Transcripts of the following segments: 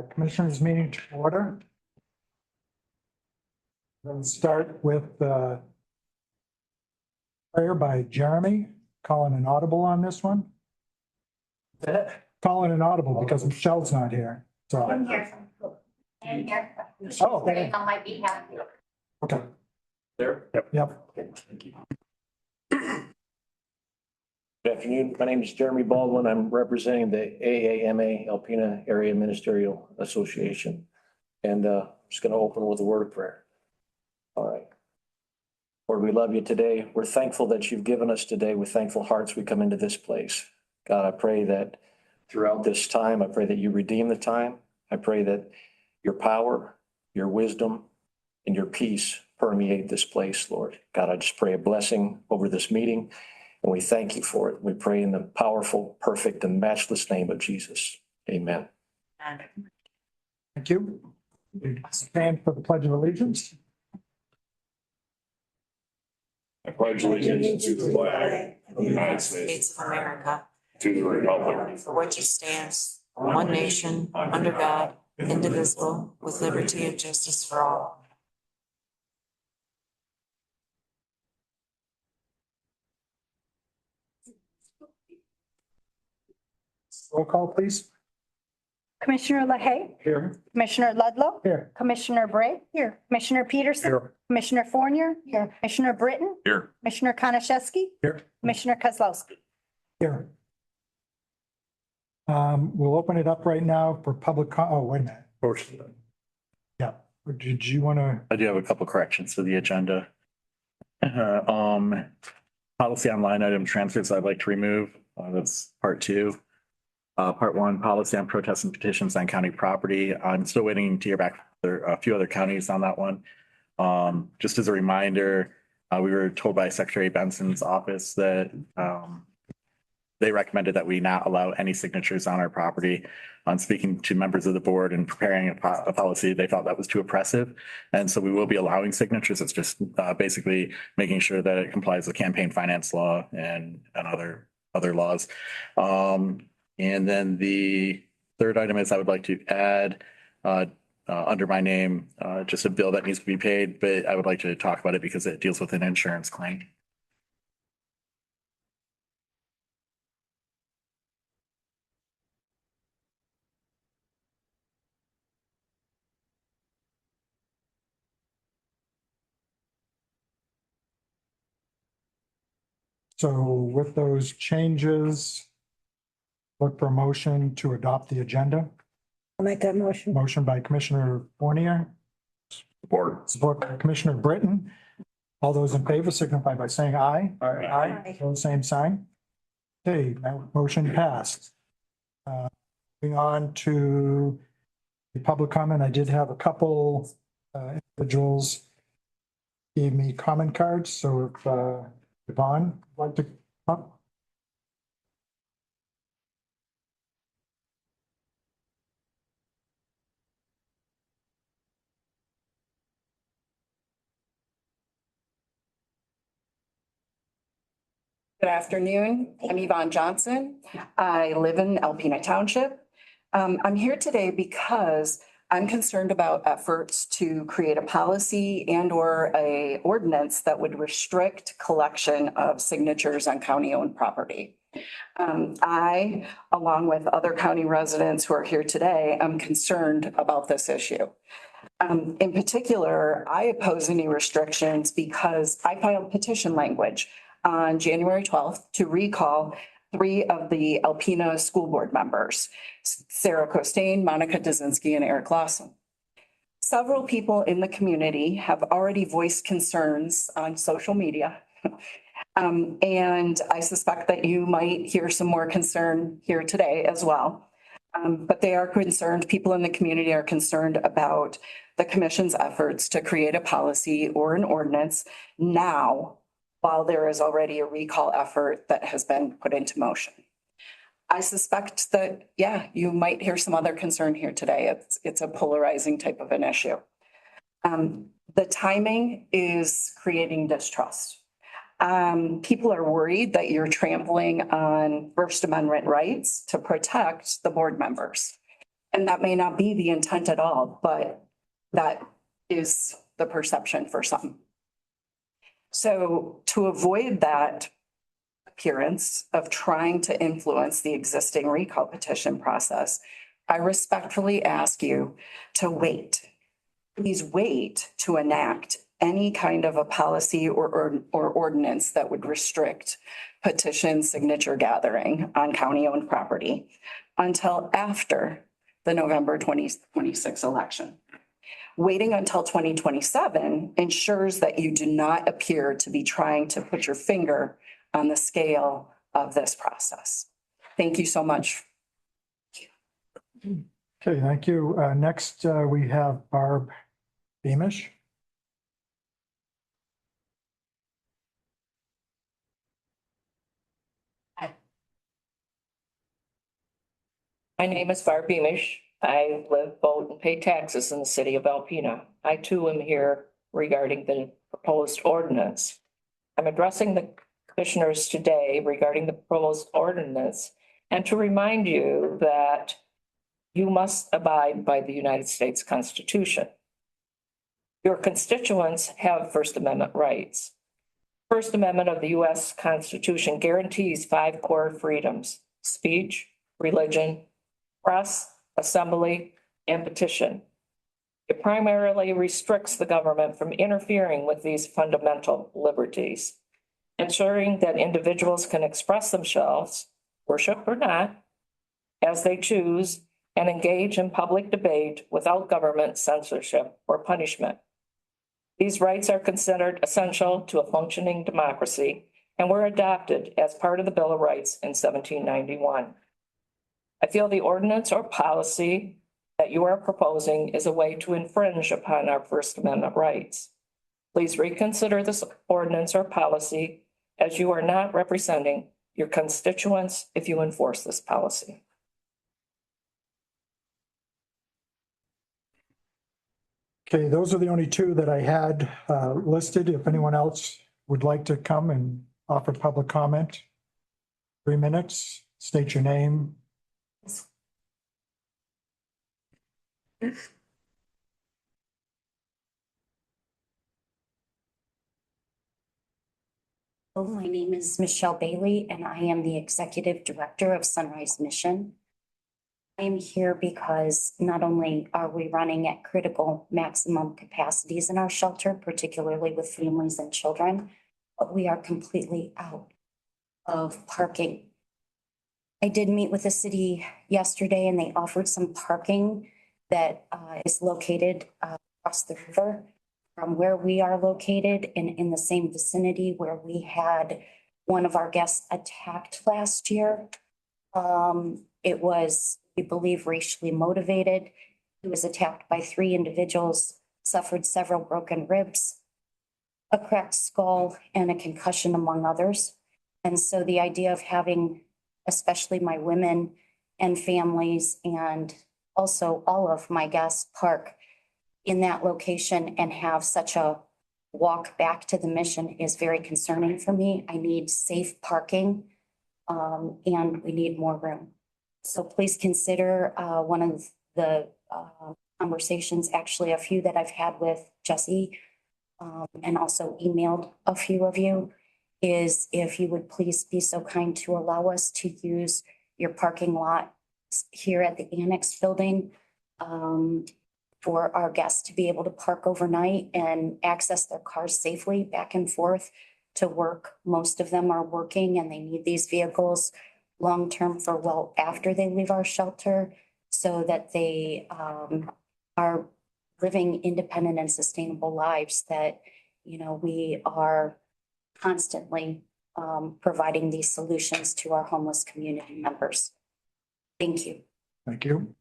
Commissioners meeting to order. Let's start with prayer by Jeremy, calling an audible on this one. Calling an audible because Michelle's not here. So, I'm here. I'm here. Oh. Praying on my behalf. okay, There? yep. Thank you. Good afternoon. My name is Jeremy Baldwin. I'm representing the AAMA Alpena Area Ministerial Association. And I'm just going to open with a word of prayer. All right. Lord, we love you today. We're thankful that you've given us today. With thankful hearts, we come into this place. God, I pray that throughout this time, I pray that you redeem the time. I pray that your power, your wisdom, and your peace permeate this place, Lord. God, I just pray a blessing over this meeting, and we thank you for it. We pray in the powerful, perfect, and matchless name of Jesus. Amen. Thank you. Stand for the Pledge of Allegiance. I pledge allegiance to the flag of the United States of America, to the republic for which it stands, one nation, under God, indivisible, with liberty and justice for all. Roll call, please. Commissioner LaHaye, Here. Commissioner Ludlow, Here. Commissioner Bray, here, Commissioner Peterson, Here. Commissioner Fournier, here, Commissioner Britton, here. Commissioner Konashevsky, Here. Commissioner Kozlowski. Here. We'll open it up right now for public, oh, wait a minute. Motion. Yeah, did you want to? I do have a couple corrections to the agenda. Policy on line item transfers I'd like to remove. That's part 2. Part 1, policy on protests and petitions on county property. I'm still waiting to hear back from a few other counties on that one. Just as a reminder, we were told by Secretary Benson's office that they recommended that we not allow any signatures on our property. On speaking to members of the board and preparing a policy, they felt that was too oppressive. And so we will be allowing signatures. It's just basically making sure that it complies with campaign finance law and other laws. And then the third item is I would like to add under my name, just a bill that needs to be paid, but I would like to talk about it because it deals with an insurance claim. So with those changes, look for a motion to adopt the agenda. I'll make that motion. Motion by Commissioner Fournier, support by Commissioner Britton. All those in favor signify by saying aye. Aye. Pose same sign. Okay, that motion passed. Moving on to the public comment, I did have a couple individuals gave me comment cards, so if Yvonne would like to come up. Good afternoon. I'm Yvonne Johnson. I live in Alpena Township. I'm here today because I'm concerned about efforts to create a policy and/or a ordinance that would restrict collection of signatures on county-owned property. I, along with other county residents who are here today, am concerned about this issue. In particular, I oppose any restrictions because I filed petition language on January 12th to recall 3 of the Alpena school board members, Sarah Costain, Monica Dazinski, and Eric Lawson. Several people in the community have already voiced concerns on social media. And I suspect that you might hear some more concern here today as well. But they are concerned, people in the community are concerned about the commission's efforts to create a policy or an ordinance now, while there is already a recall effort that has been put into motion. I suspect that, yeah, you might hear some other concern here today. It's a polarizing type of an issue. The timing is creating distrust. People are worried that you're trampling on First Amendment rights to protect the board members. And that may not be the intent at all, but that is the perception for some. So to avoid that appearance of trying to influence the existing recall petition process, I respectfully ask you to wait. Please wait to enact any kind of a policy or ordinance that would restrict petition signature gathering on county-owned property until after the November 2026 election. Waiting until 2027 ensures that you do not appear to be trying to put your finger on the scale of this process. Thank you so much. Okay, thank you. Next, we have Barb Beamish. My name is Barb Beamish. I live, vote, and pay taxes in the city of Alpena. I too am here regarding the proposed ordinance. I'm addressing the commissioners today regarding the proposed ordinance and to remind you that you must abide by the United States Constitution. Your constituents have First Amendment rights. First Amendment of the U.S. Constitution guarantees 5 core freedoms: speech, religion, press, assembly, and petition. It primarily restricts the government from interfering with these fundamental liberties, ensuring that individuals can express themselves, worship or not, as they choose, and engage in public debate without government censorship or punishment. These rights are considered essential to a functioning democracy and were adopted as part of the Bill of Rights in 1791. I feel the ordinance or policy that you are proposing is a way to infringe upon our First Amendment rights. Please reconsider this ordinance or policy, as you are not representing your constituents if you enforce this policy. Okay, those are the only two that I had listed. If anyone else would like to come and offer public comment, 3 minutes, state your name. Hello, my name is Michelle Bailey, and I am the Executive Director of Sunrise Mission. I am here because not only are we running at critical maximum capacities in our shelter, particularly with families and children, but we are completely out of parking. I did meet with the city yesterday, and they offered some parking that is located across the river from where we are located in the same vicinity where we had one of our guests attacked last year. It was, we believe, racially motivated. He was attacked by 3 individuals, suffered several broken ribs, a cracked skull, and a concussion, among others. And so the idea of having, especially my women and families, and also all of my guests park in that location and have such a walk back to the mission is very concerning for me. I need safe parking, and we need more room. So please consider one of the conversations, actually a few that I've had with Jesse, and also emailed a few of you, is if you would please be so kind to allow us to use your parking lot here at the Annex building for our guests to be able to park overnight and access their cars safely back and forth to work. Most of them are working and they need these vehicles long-term for well after they leave our shelter, so that they are living independent and sustainable lives that, you know, we are constantly providing these solutions to our homeless community members. Thank you. Thank you.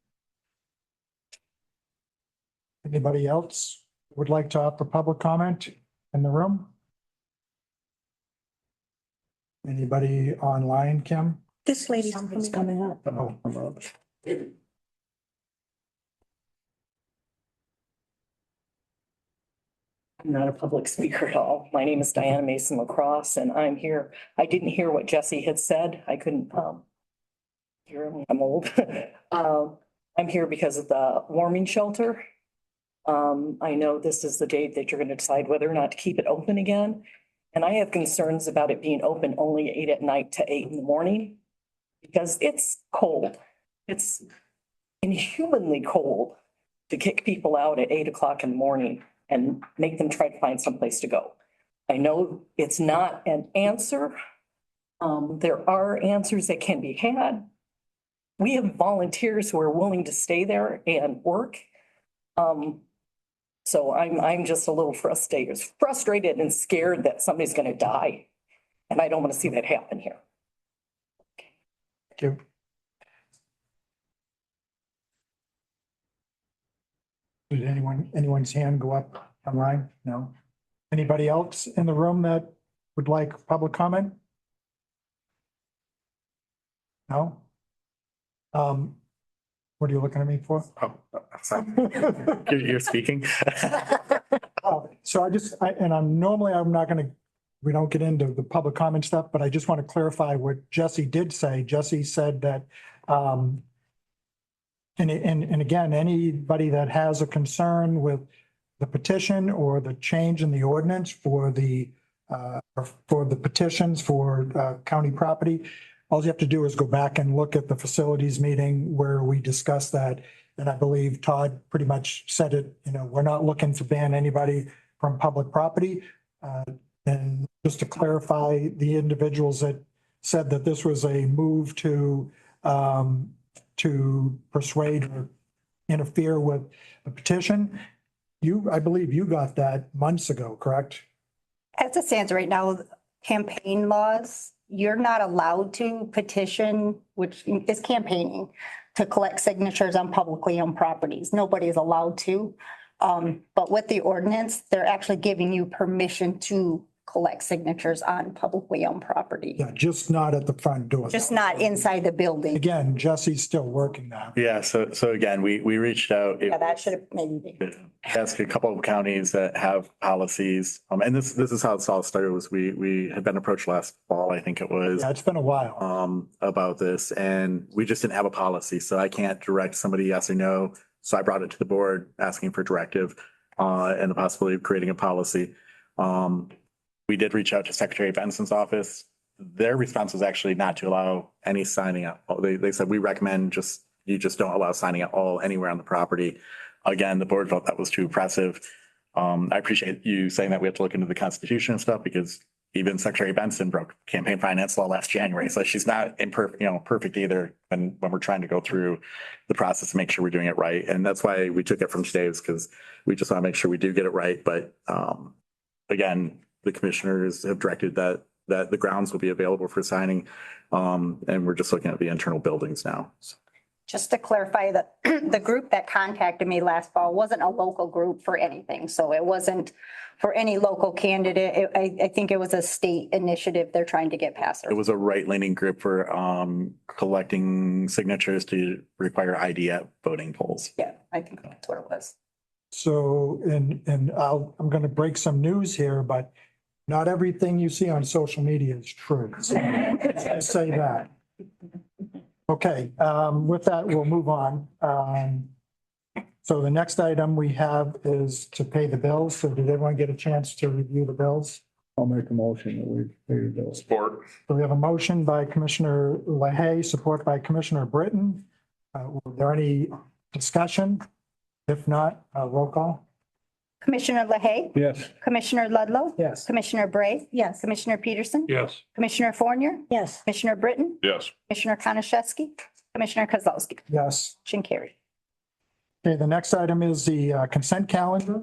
Anybody else would like to offer public comment in the room? Anybody online, Kim? This lady's coming up. Oh, I'm not a public speaker at all. My name is Diana Mason Lacrosse, and I'm here. I didn't hear what Jesse had said. I couldn't hear him. I'm old. I'm here because of the warming shelter. I know this is the date that you're gonna decide whether or not to keep it open again. And I have concerns about it being open only 8 at night to 8 in the morning. Because it's cold. It's inhumanly cold to kick people out at 8 o'clock in the morning and make them try to find someplace to go. I know it's not an answer. There are answers that can be had. We have volunteers who are willing to stay there and work. So I'm just a little frustrated and scared that somebody's gonna die. And I don't want to see that happen here. Thank you. Did anyone's hand go up online? No? Anybody else in the room that would like public comment? No? What are you looking at me for? Oh, sorry. You're speaking. Oh, so I'm not gonna, we don't get into the public comment stuff, but I just want to clarify what Jesse did say. Jesse said that, and again, anybody that has a concern with the petition or the change in the ordinance for the petitions for county property, all you have to do is go back and look at the facilities meeting where we discussed that. And I believe Todd pretty much said it, we're not looking to ban anybody from public property. And just to clarify, the individuals that said that this was a move to persuade or interfere with the petition, I believe you got that months ago, correct? As it stands right now, campaign laws, you're not allowed to petition, which is campaigning, to collect signatures on publicly owned properties. Nobody is allowed to. But with the ordinance, they're actually giving you permission to collect signatures on publicly owned property, Yeah, just not at the front door. just not inside the building. Again, Jesse's still working that. Yeah, so again, we reached out. Yeah, that should have maybe been. Asked a couple of counties that have policies. And this is how it all started was we had been approached last fall, I think it was. Yeah, it's been a while. About this and we just didn't have a policy. So I can't direct somebody yes or no. So I brought it to the board asking for directive and the possibility of creating a policy. We did reach out to Secretary Benson's office. Their response was actually not to allow any signing up. They said, we recommend you just don't allow signing at all anywhere on the property. Again, the board felt that was too oppressive. I appreciate you saying that we have to look into the Constitution and stuff because even Secretary Benson broke campaign finance law last January. So she's not perfect either when we're trying to go through the process to make sure we're doing it right. And that's why we took it from today is because we just want to make sure we do get it right. But again, the commissioners have directed that the grounds will be available for signing. And we're just looking at the internal buildings now. Just to clarify, that the group that contacted me last fall wasn't a local group for anything. So it wasn't for any local candidate. I think it was a state initiative they're trying to get passed. It was a right-leaning group for collecting signatures to require ID at voting polls. Yeah, I think that's what it was. So, and I'm going to break some news here, but not everything you see on social media is true. So I say that. Okay, with that, we'll move on. So the next item we have is to pay the bills. So did everyone get a chance to review the bills? I'll make a motion that we pay the bills. Support. So we have a motion by Commissioner LaHaye, support by Commissioner Britton. Was there any discussion? If not, roll call. Commissioner LaHaye, Yes. Commissioner Ludlow, Yes. Commissioner Bray, Yes. Commissioner Peterson, Yes. Commissioner Fournier, Yes. Commissioner Britton, Yes. Commissioner Konashevsky, Commissioner Kozlowski. Yes. Motion carried. Okay, the next item is the consent calendar.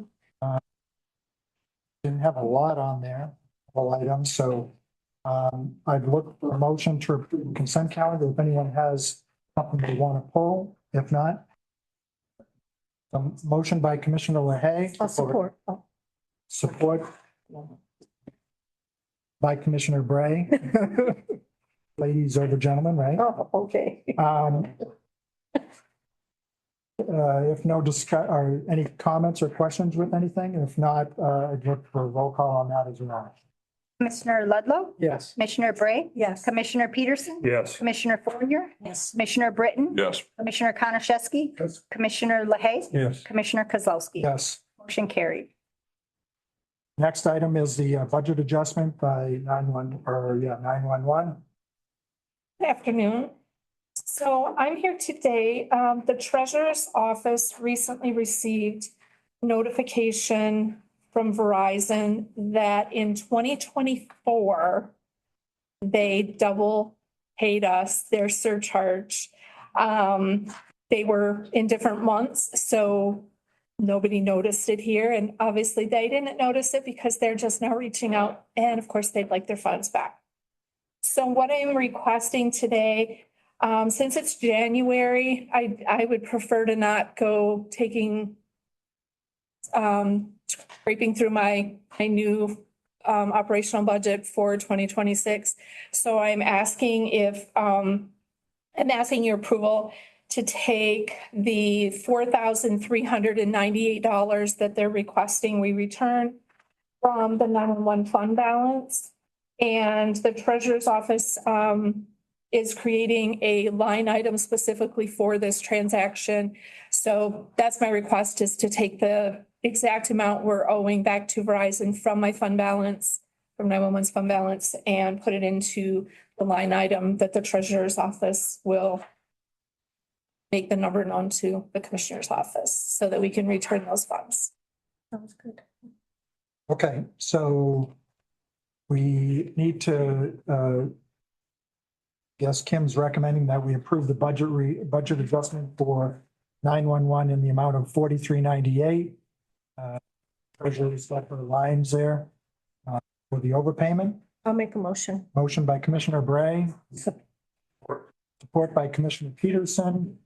Didn't have a lot on there, all items, so I'd look for a motion to approve the consent calendar if anyone has something they want to pull. If not, motion by Commissioner LaHaye. I'll support. Oh, Support by Commissioner Bray. Ladies over gentlemen, right? Oh, okay. If no or any comments or questions with anything, if not, I'd look for a roll call on that as well. Commissioner Ludlow, Yes. Commissioner Bray, Yes. Commissioner Peterson, Yes. Commissioner Fournier, Yes. Commissioner Britton, Yes. Commissioner Konashevsky, Yes. Commissioner LaHaye, Yes. Commissioner Kozlowski. Yes. Motion carried. Next item is the budget adjustment by 911. Good afternoon. So I'm here today. The treasurer's office recently received notification from Verizon that in 2024, they double paid us their surcharge. They were in different months, so nobody noticed it here. And obviously they didn't notice it because they're just now reaching out. And of course, they'd like their funds back. So what I'm requesting today, since it's January, I would prefer to not go taking, scraping through my new operational budget for 2026. So I'm asking your approval to take the $4,398 that they're requesting we return from the 911 fund balance. And the treasurer's office is creating a line item specifically for this transaction. So that's my request, is to take the exact amount we're owing back to Verizon from my fund balance, from 911's fund balance, and put it into the line item that the treasurer's office will make the number known to the commissioner's office so that we can return those funds. Sounds good. Okay, so we need to, guess Kim's recommending that we approve the budget adjustment for 911 in the amount of 4398. Treasurer's got her lines there for the overpayment. I'll make a motion. Motion by Commissioner Bray. Support by Commissioner Peterson.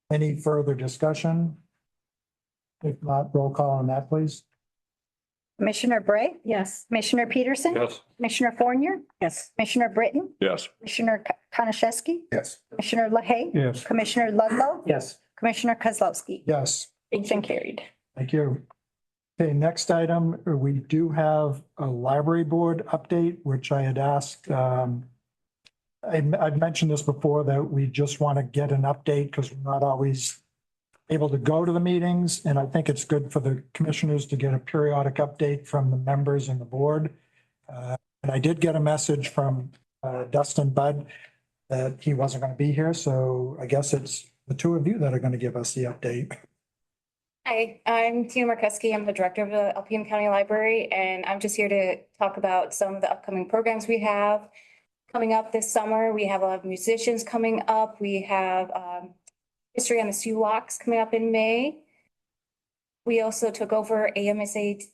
Any further discussion? If not, roll call on that, please. Commissioner Bray, Yes. Commissioner Peterson, Yes. Commissioner Fournier, Yes. Commissioner Britton, Yes. Commissioner Konashevsky, Yes. Commissioner LaHaye, Yes. Commissioner Ludlow, Yes. Commissioner Kozlowski. Yes. Motion carried. Thank you. Okay, next item, we do have a library board update, which I had asked. I've mentioned this before, that we just want to get an update because we're not always able to go to the meetings. And I think it's good for the commissioners to get a periodic update from the members and the board. And I did get a message from Dustin Budd that he wasn't going to be here. So I guess it's the two of you that are going to give us the update. Hi, I'm Tina Markeski. I'm the director of the Alpena County Library, and I'm just here to talk about some of the upcoming programs we have coming up this summer. We have a lot of musicians coming up. We have History on the Sioux Locks coming up in May. We also took over AMAESD's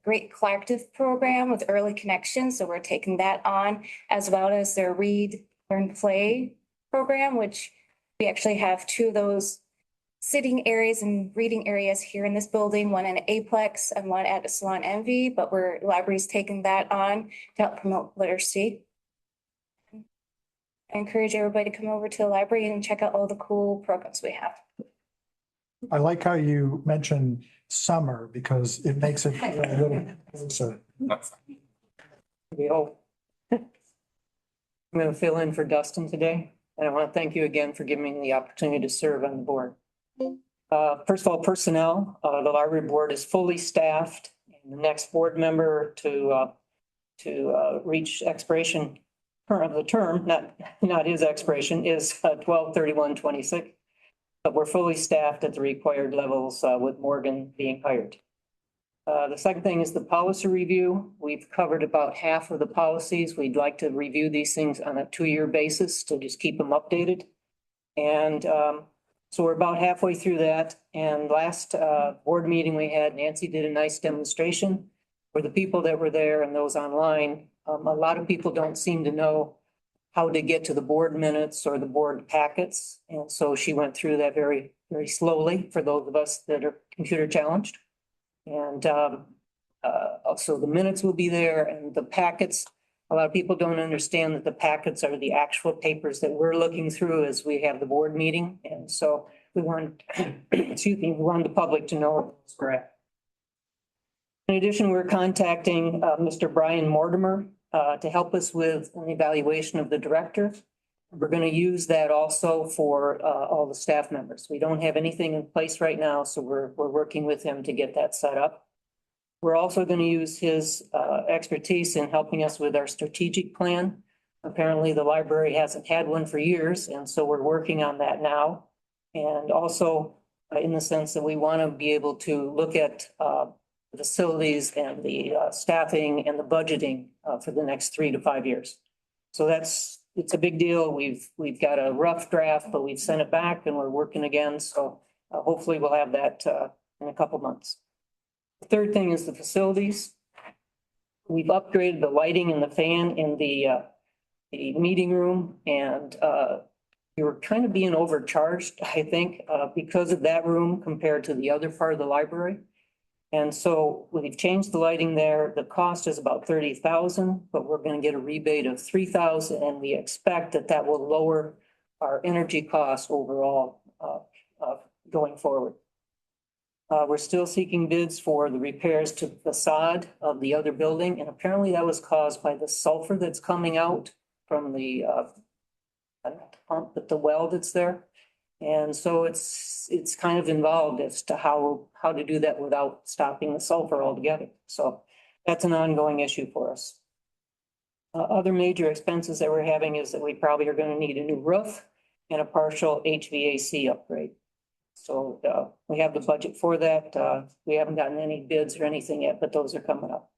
Great Collective Program with Early Connections. So we're taking that on, as well as their Read, Learn, Play program, which we actually have two of those sitting areas and reading areas here in this building, one in Aplex and one at Salon Envy, but library's taking that on to help promote literacy. I encourage everybody to come over to the library and check out all the cool programs we have. I like how you mentioned summer because it makes it a little closer. We hope. I'm going to fill in for Dustin today, and I want to thank you again for giving me the opportunity to serve on the board. First of all, personnel, the library board is fully staffed, and the next board member to reach expiration of the term, not his expiration, is 12/31/26. But we're fully staffed at the required levels with Morgan being hired. The second thing is the policy review. We've covered about half of the policies. We'd like to review these things on a 2-year basis to just keep them updated. And so we're about halfway through that. And last board meeting we had, Nancy did a nice demonstration for the people that were there and those online. A lot of people don't seem to know how to get to the board minutes or the board packets. And so she went through that very, very slowly for those of us that are computer challenged. And also the minutes will be there, and the packets. A lot of people don't understand that the packets are the actual papers that we're looking through as we have the board meeting. And so we want, we want the public to know where we're at. In addition, we're contacting Mr. Brian Mortimer to help us with an evaluation of the director. We're going to use that also for all the staff members. We don't have anything in place right now, so we're working with him to get that set up. We're also going to use his expertise in helping us with our strategic plan. Apparently, the library hasn't had one for years, and so we're working on that now. And also in the sense that we want to be able to look at the facilities and the staffing and the budgeting for the next 3 to 5 years. So it's a big deal. We've got a rough draft, but we've sent it back and we're working again. So hopefully we'll have that in a couple months. The third thing is the facilities. We've upgraded the lighting and the fan in the meeting room, and we were kind of being overcharged, I think, because of that room compared to the other part of the library. And so we've changed the lighting there. The cost is about $30,000, but we're going to get a rebate of $3,000, and we expect that will lower our energy costs overall going forward. We're still seeking bids for the repairs to the facade of the other building, and apparently that was caused by the sulfur that's coming out from the pump at the well that's there. And so it's kind of involved as to how to do that without stopping the sulfur altogether. So that's an ongoing issue for us. Other major expenses that we're having is that we probably are going to need a new roof and a partial HVAC upgrade. So we have the budget for that. We haven't gotten any bids or anything yet, but those are coming up.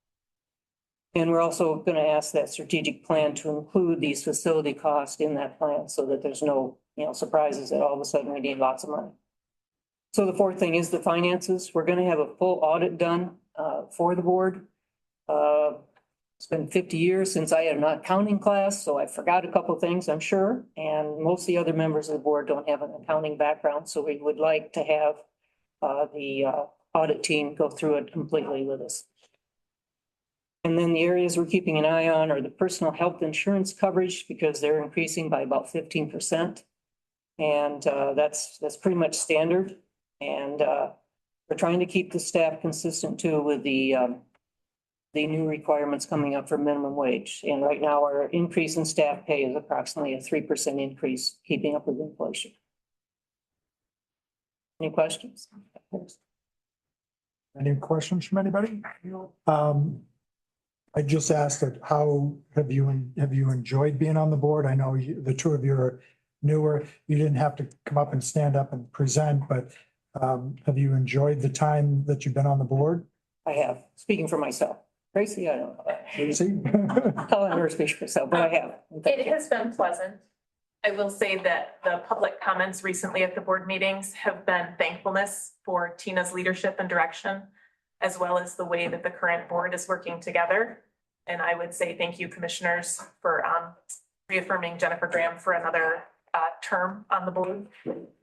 And we're also going to ask that strategic plan to include these facility costs in that plan so that there's no, surprises that all of a sudden we need lots of money. So the fourth thing is the finances. We're going to have a full audit done for the board. It's been 50 years since I had an accounting class, so I forgot a couple of things, I'm sure. And most of the other members of the board don't have an accounting background, so we would like to have the audit team go through it completely with us. And then the areas we're keeping an eye on are the personal health insurance coverage, because they're increasing by about 15%. And that's pretty much standard. And we're trying to keep the staff consistent too with the new requirements coming up for minimum wage. And right now our increase in staff pay is approximately a 3% increase, keeping up with inflation. Any questions? Any questions from anybody? I just asked that how have you enjoyed being on the board? I know the two of you are newer. You didn't have to come up and stand up and present, but have you enjoyed the time that you've been on the board? I have, speaking for myself. Tracy, I don't know. Tracy? I'll let her speak for herself, but I have. It has been pleasant. I will say that the public comments recently at the board meetings have been thankfulness for Tina's leadership and direction, as well as the way that the current board is working together. And I would say thank you, commissioners, for reaffirming Jennifer Graham for another term on the board.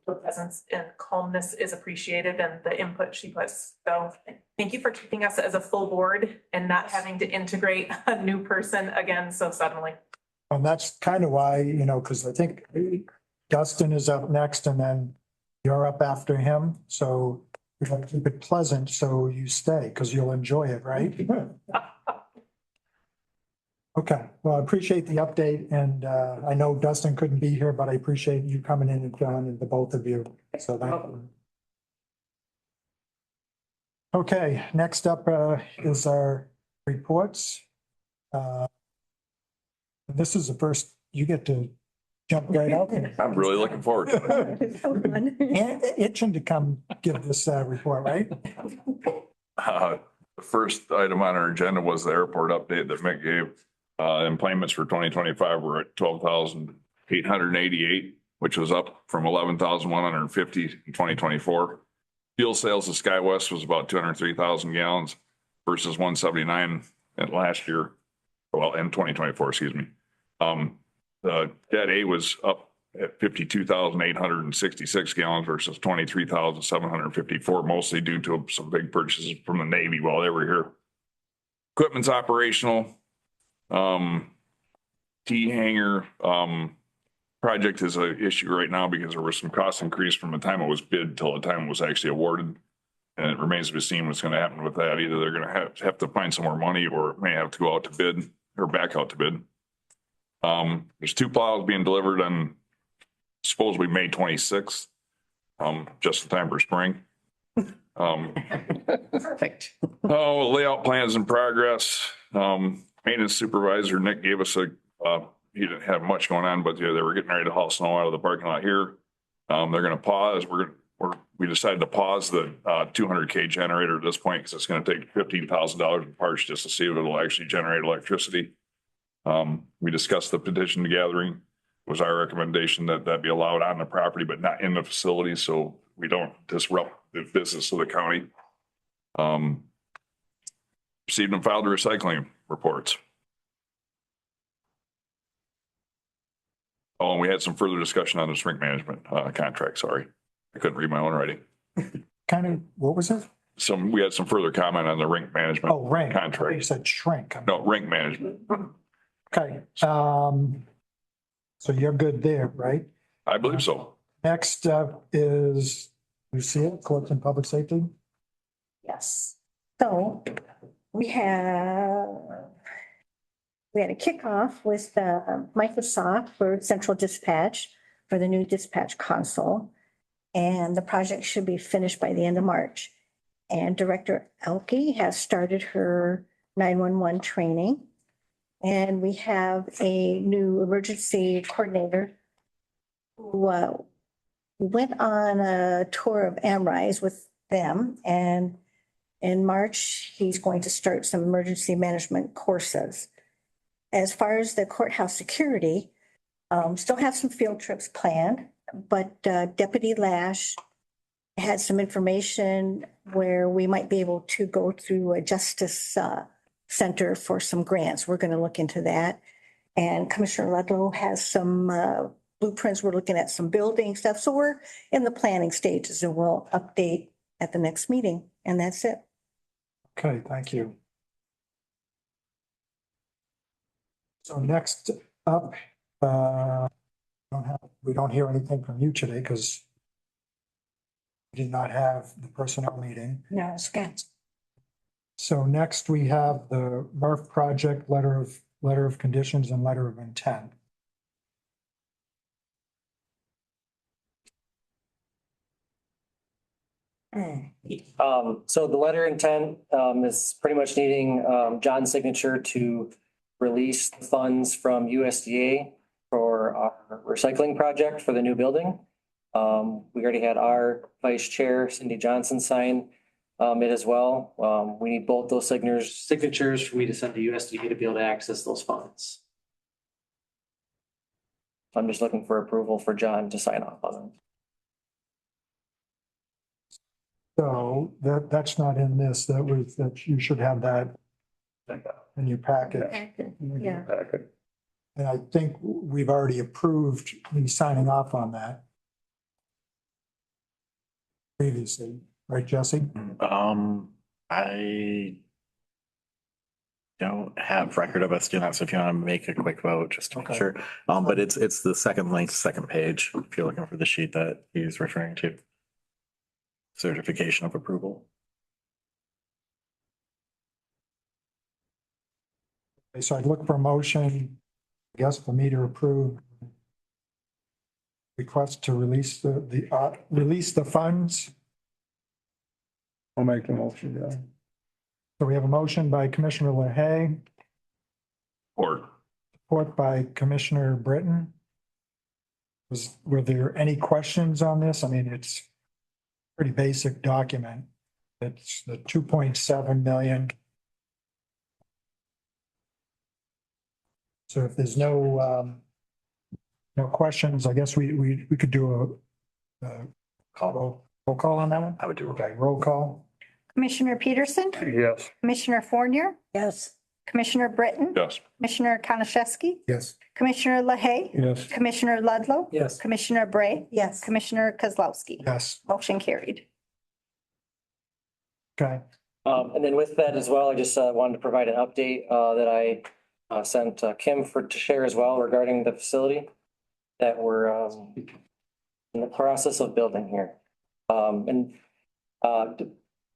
Her presence and calmness is appreciated, and the input she puts. So thank you for keeping us as a full board and not having to integrate a new person again so suddenly. And that's kind of why, because I think Dustin is up next and then you're up after him. So we have to keep it pleasant so you stay, because you'll enjoy it, right? Okay, well, I appreciate the update, and I know Dustin couldn't be here, but I appreciate you coming in and John and the both of you. So thank you. Okay, next up is our reports. This is the first, you get to jump right out there. I'm really looking forward to it. And itching to come give this report, right? The first item on our agenda was the airport update that Mick gave. Employments for 2025 were at 12,888, which was up from 11,150 in 2024. Fuel sales of SkyWest was about 203,000 gallons versus 179 at last year. Well, in 2024, excuse me. The Jet A was up at 52,866 gallons versus 23,754, mostly due to some big purchases from the Navy while they were here. Equipment's operational. T-hanger project is an issue right now because there was some cost increase from the time it was bid till the time it was actually awarded. And it remains to be seen what's gonna happen with that. Either they're gonna have to find some more money or may have to go out to bid or back out to bid. There's 2 plows being delivered on supposedly May 26th, just in time for spring. Perfect. Oh, layout plans in progress. Maintenance supervisor Nick gave us he didn't have much going on, but yeah, they were getting ready to haul snow out of the parking lot here. They're gonna pause. We decided to pause the 200K generator at this point because it's gonna take $15,000 in parts just to see if it'll actually generate electricity. We discussed the petition gathering. It was our recommendation that that be allowed on the property, but not in the facility, so we don't disrupt the business of the county. Received and filed the recycling reports. Oh, and we had some further discussion on the rink management contract. Sorry, I couldn't read my own writing. Kind of, what was it? We had some further comment on the rink management. Oh, rank. You Contract. said shrink. No, rink management. Okay, so you're good there, right? I believe so. Next up is Lucia, Courts and Public Safety. Yes. So we had a kickoff with Microsoft for Central Dispatch for the new dispatch console. And the project should be finished by the end of March. And Director Elke has started her 911 training. And we have a new emergency coordinator who went on a tour of Amrise with them. And in March, he's going to start some emergency management courses. As far as the courthouse security, still have some field trips planned, but Deputy Lash had some information where we might be able to go through a justice center for some grants. We're going to look into that. And Commissioner Ludlow has some blueprints. We're looking at some building stuff. So we're in the planning stages and we'll update at the next meeting. And that's it. Okay, thank you. So next up, we don't hear anything from you today because we did not have the personnel meeting. No, it's good. So next we have the MRF project, letter of conditions and letter of intent. So the letter intent, is pretty much needing, John's signature to release the funds from USDA for our recycling project for the new building. We already had our vice chair, Cindy Johnson, sign, it as well. We need both those signatures for me to send to USDA to be able to access those funds. I'm just looking for approval for John to sign off on them. So that's not in this, that you should have that in your packet. Yeah. And I think we've already approved me signing off on that previously, right, Jesse? I don't have record of us doing that, so if you want to make a quick vote, just to make Okay. sure. But it's the second link, second page, if you're looking for the sheet that he's referring to. Certification of approval. Okay, so I'd look for a motion, I guess, for me to approve request to release release the funds. I'll make the motion, yeah. So we have a motion by Commissioner LaHaye, support by Commissioner Britton. Were there any questions on this? I mean, it's a pretty basic document. It's the 2.7 million. So if there's no questions, I guess we could do a roll call on that one? I would do. Okay, roll call. Commissioner Peterson, Yes. Commissioner Fournier, Yes. Commissioner Britton, Yes. Commissioner Konashevsky, Yes. Commissioner LaHaye, Yes. Commissioner Ludlow, Yes. Commissioner Bray, Yes. Commissioner Kozlowski. Yes, Motion carried. okay. And then with that as well, I just wanted to provide an update that I sent Kim to share as well regarding the facility that we're in the process of building here.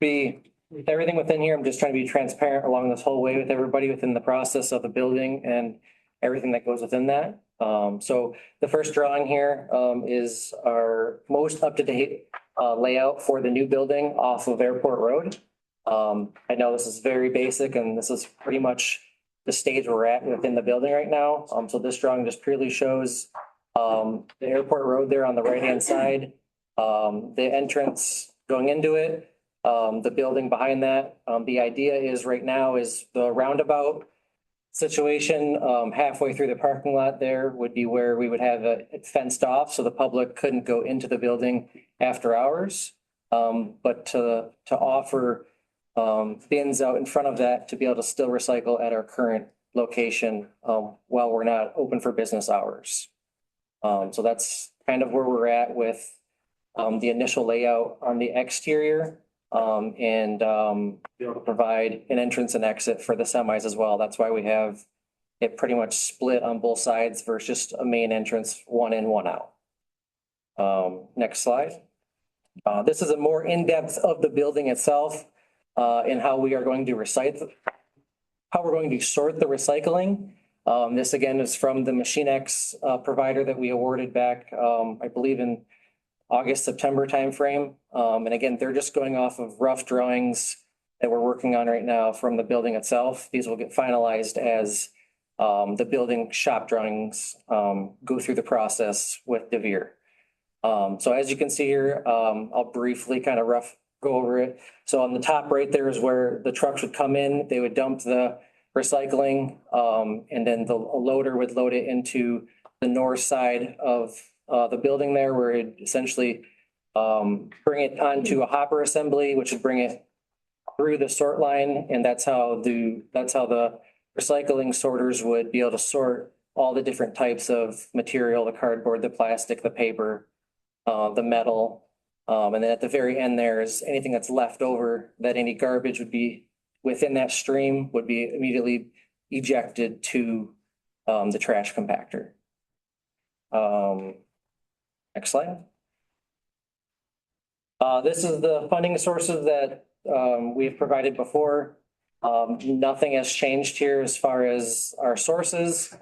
be, with everything within here, I'm just trying to be transparent along this whole way with everybody within the process of the building and everything that goes within that. So the first drawing here, is our most up-to-date, layout for the new building off of Airport Road. I know this is very basic and this is pretty much the stage we're at within the building right now. So this drawing just purely shows, the Airport Road there on the right-hand side, the entrance going into it, the building behind that. The idea is right now is the roundabout situation, halfway through the parking lot there would be where we would have it fenced off so the public couldn't go into the building after hours. But to offer, bins out in front of that to be able to still recycle at our current location, while we're not open for business hours. So that's kind of where we're at with, the initial layout on the exterior. And be able to provide an entrance and exit for the semis as well. That's why we have it pretty much split on both sides versus just a main entrance, one in, one out. Next slide. This is a more in-depth of the building itself, and how we are going to how we're going to sort the recycling. This again is from the MachineX provider that we awarded back, I believe in August, September timeframe. And again, they're just going off of rough drawings that we're working on right now from the building itself. These will get finalized as the building shop drawings go through the process with DeVere. So as you can see here, I'll briefly kind of go over it. So on the top right there is where the trucks would come in. They would dump the recycling, and then the loader would load it into the north side of the building there, where it essentially bring it onto a hopper assembly, which would bring it through the sort line, and that's how the recycling sorters would be able to sort all the different types of material: the cardboard, the plastic, the paper, the metal, and then at the very end there is anything that's left over, that any garbage would be within that stream would be immediately ejected to the trash compactor. Next slide. This is the funding sources that we've provided before. Nothing has changed here as far as our sources.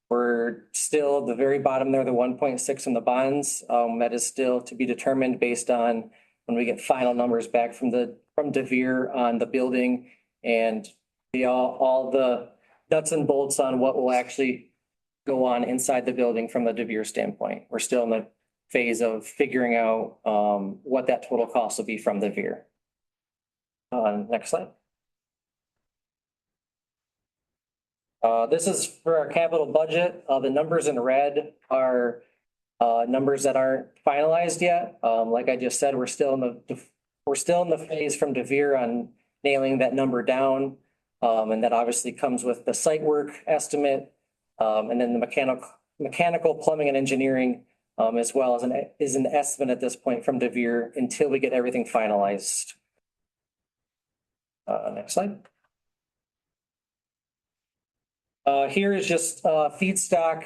We're still at the very bottom there, the 1.6 in the bonds. That is still to be determined based on when we get final numbers back from DeVere on the building and all the nuts and bolts on what will actually go on inside the building from the DeVere standpoint. We're still in the phase of figuring out what that total cost will be from DeVere. Next slide. This is for our capital budget. The numbers in red are numbers that aren't finalized yet. Like I just said, we're still in the phase from DeVere on nailing that number down. And that obviously comes with the site work estimate, and then the mechanical, plumbing and engineering, as well as an estimate at this point from DeVere until we get everything finalized. Next slide. Here is just feedstock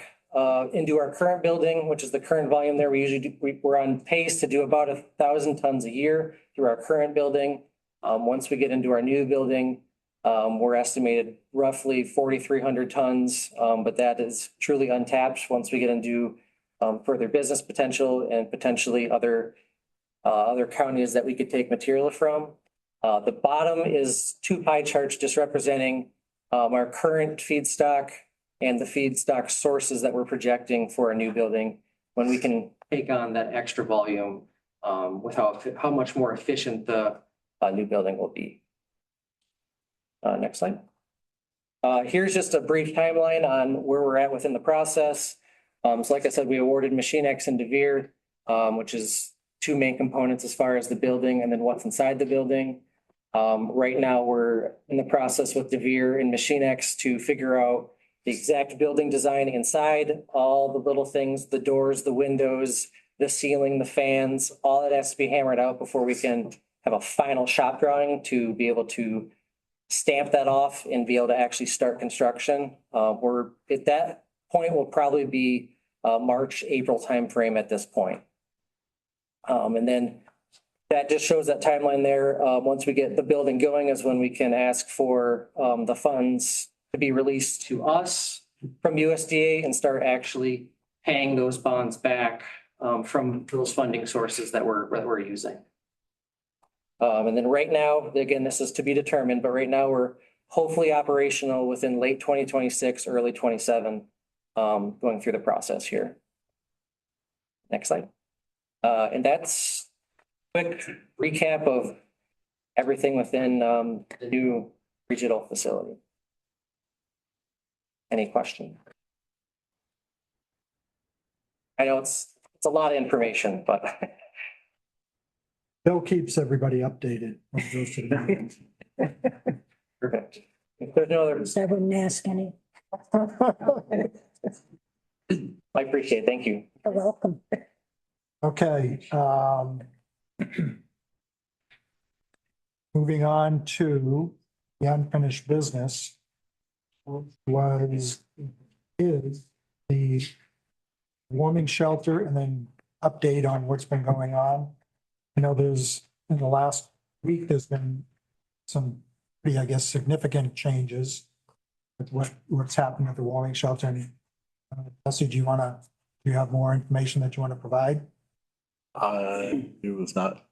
into our current building, which is the current volume there. We're on pace to do about 1,000 tons a year through our current building. Once we get into our new building, we're estimated roughly 4,300 tons, but that is truly untapped once we get into further business potential and potentially other counties that we could take material from. The bottom is two pie charts just representing our current feedstock and the feedstock sources that we're projecting for a new building when we can take on that extra volume with how much more efficient the new building will be. Next slide. Here's just a brief timeline on where we're at within the process. So like I said, we awarded MachineX and DeVere, which is two main components as far as the building and then what's inside the building. Right now, we're in the process with DeVere and MachineX to figure out the exact building design inside, all the little things, the doors, the windows, the ceiling, the fans, all that has to be hammered out before we can have a final shop drawing to be able to stamp that off and be able to actually start construction. We're at that point will probably be March, April timeframe at this point. And then that just shows that timeline there. Once we get the building going is when we can ask for the funds to be released to us from USDA and start actually paying those bonds back from those funding sources that we're using. And then right now, again, this is to be determined, but right now we're hopefully operational within late 2026, early 27, going through the process here. Next slide. And that's a quick recap of everything within the new regional facility. Any question? I know it's a lot of information, but Bill keeps everybody updated when it goes to the meetings. perfect. If there's no other, I wouldn't ask any. I appreciate it. Thank you. You're welcome. Okay, moving on to the unfinished business is the warming shelter and then update on what's been going on. I know in the last week, there's been some pretty, I guess, significant changes with what's happened at the warming shelter. And Leslie, do you have more information that you want to provide? It was not